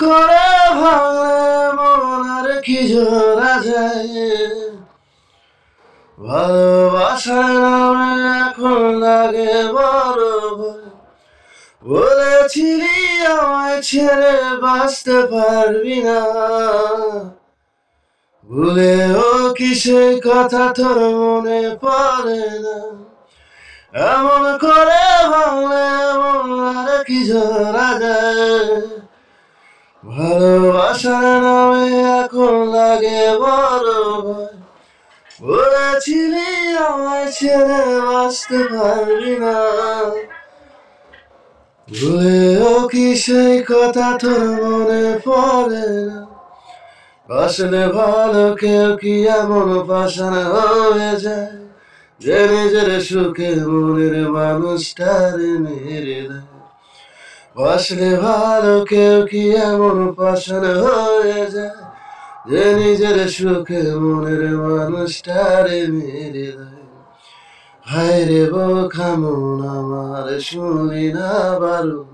করে ভাঙলে মন আর কি জোড়া যায়, ভালোবাসার নামে এখন লাগে বড় ভয়। বলেছিলি আমায় ছেড়ে বাঁচতে পারবি না, ভুলেও কি সেই কথা তোর মনে পড়ে না? এমন করে ভাঙলে মন আর কি জোড়া যায়, ভালোবাসার নামে এখন লাগে বড় ভয়। বলেছিলি আমায় ছেড়ে বাঁচতে পারবি না, ভুলেও কি সেই কথা তোর মনে পড়ে না? আসলে ভালো কেউ কি এমন পাষাণ হয়ে যায়, যে নিজের সুখে মনের মানুষটারে মেরে দেয়। আসলে ভালো কেউ কি এমন পাষাণ হয়ে যায়, যে নিজের সুখে মনের মানুষটারে মেরে দেয়। হায় রে বোকা মন আমার, শুনলি না বারণ,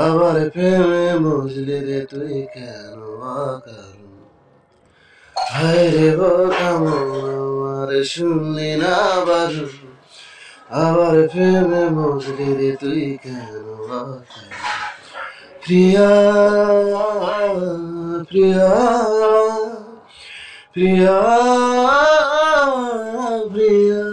আবার প্রেমে মজলি রে তুই কেন অকারণ। হায় রে বোকা মন আমার, শুনলি না বারণ, আবার প্রেমে মজলি রে তুই কেন অকারণ। প্রিয়া প্রিয়া প্রিয়া প্রিয়া।